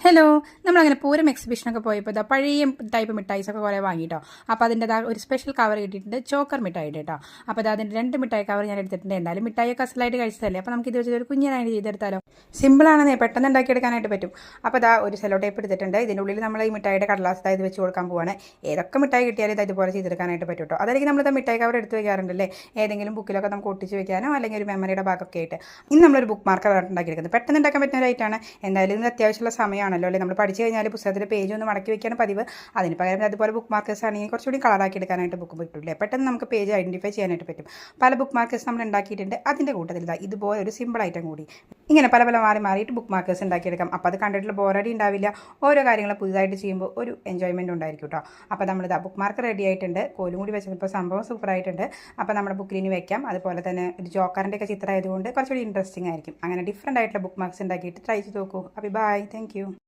Hello, നമ്മളങ്ങനെ പൂരം എക്സിബിഷനൊക്കെ പോയപ്പോൾ ഇതാ പഴയ ടൈപ്പ് മിഠായിസൊക്കെ കുറേ വാങ്ങിയിട്ടോ. അപ്പോൾ അതിൻ്റെ ഒരു സ്പെഷ്യൽ കവർ കിട്ടിയിട്ടുണ്ട്, ചോക്കർ മിഠായി കേട്ടോ. അപ്പോൾ അത് അതിൻ്റെ 2 മിഠായി കവർ ഞാൻ എടുത്തിട്ടുണ്ട്. എന്തായാലും മിഠായിയൊക്കെ അസലായിട്ട് കഴിച്ചതല്ലേ, അപ്പോൾ നമുക്ക് ഇത് വെച്ചിട്ട് ഒരു കുഞ്ഞിനായിട്ട് ചെയ്തെടുത്താലോ. സിമ്പിളാണെന്നേ, പെട്ടെന്ന് ഉണ്ടാക്കിയെടുക്കാനായിട്ട് പറ്റും. അപ്പോൾ ഇതാ ഒരു സെല്ലോ ടേപ്പ് എടുത്തിട്ടുണ്ട്. ഇതിൻ്റെ ഉള്ളിൽ നമ്മൾ ഈ മിഠായിയുടെ കടലാസ് ഇത് വെച്ച് കൊടുക്കാൻ പോവാണ്. ഏതൊക്കെ മിഠായി കിട്ടിയാലും ഇത് ഇതുപോലെ ചെയ്തെടുക്കാനായിട്ട് പറ്റും കേട്ടോ. അതായിരിക്കും നമ്മൾ മിഠായി കവർ എടുത്ത് വെക്കാറുണ്ടല്ലേ, ഏതെങ്കിലും ബുക്കിലൊക്കെ നമുക്ക് ഒട്ടിച്ച് വെക്കാനോ അല്ലെങ്കിൽ ഒരു മെമ്മറിയുടെ ഭാഗമൊക്കെ ആയിട്ട്. ഇന്ന് നമ്മളൊരു ബുക്ക് മാർക്കർ ഉണ്ടാക്കിയെടുക്കുന്നത് പെട്ടെന്ന് ഉണ്ടാക്കാൻ പറ്റുന്ന ഒരു ഐറ്റാണ്. എന്തായാലും ഇത് അത്യാവശ്യമുള്ള സമയമാണല്ലോ അല്ലേ. നമ്മൾ പഠിച്ചു കഴിഞ്ഞാൽ പുസ്തകത്തിൻ്റെ പേജ് ഒന്ന് മടക്കി വെക്കാണ് പതിവ്. അതിന് പകരം അതുപോലെ ബുക്ക് മാർക്കേഴ്സ് ആണെങ്കിൽ കുറച്ചുകൂടി കളറാക്കി എടുക്കാനായിട്ട് ബുക്ക് പറ്റില്ലേ. പെട്ടെന്ന് നമുക്ക് പേജ് ഐഡൻറ്റിഫൈ ചെയ്യാനായിട്ട് പറ്റും. പല ബുക്ക് മാർക്കേഴ്സ് നമ്മൾ ഉണ്ടാക്കിയിട്ടുണ്ട്. അതിൻ്റെ കൂട്ടത്തിൽ ഇതുപോലെ ഒരു സിമ്പിൾ ഐറ്റം കൂടി ഇങ്ങനെ പല മാറിയിട്ട് ബുക്ക് മാർക്കേഴ്സ് ഉണ്ടാക്കിയെടുക്കാം. അപ്പോൾ അത് കണ്ടിട്ടുള്ള ബോറടി ഉണ്ടാവില്ല. ഓരോ കാര്യങ്ങൾ പുതുതായിട്ട് ചെയ്യുമ്പോൾ ഒരു എൻജോയ്മെൻറ്റ് ഉണ്ടായിരിക്കും കേട്ടോ. അപ്പോൾ നമ്മളിതാ ബുക്ക് മാർക്കർ റെഡി ആയിട്ടുണ്ട്. കോലും കൂടി വെച്ചപ്പോൾ സംഭവം സൂപ്പറായിട്ടുണ്ട്. അപ്പോൾ നമ്മുടെ ബുക്കിലിന് വെക്കാം. അതുപോലെ തന്നെ ഒരു ജോക്കറിൻ്റെ ഒക്കെ ചിത്രം ആയതുകൊണ്ട് കുറച്ചുകൂടി ഇൻട്രസ്റ്റിംഗ് ആയിരിക്കും. അങ്ങനെ ഡിഫറെൻ്റ് ആയിട്ടുള്ള ബുക്ക് മാർക്സ് ഉണ്ടാക്കിയിട്ട് ട്രൈ ചെയ്ത് നോക്കൂ. അപ്പോൾ ബൈ, താങ്ക് യു.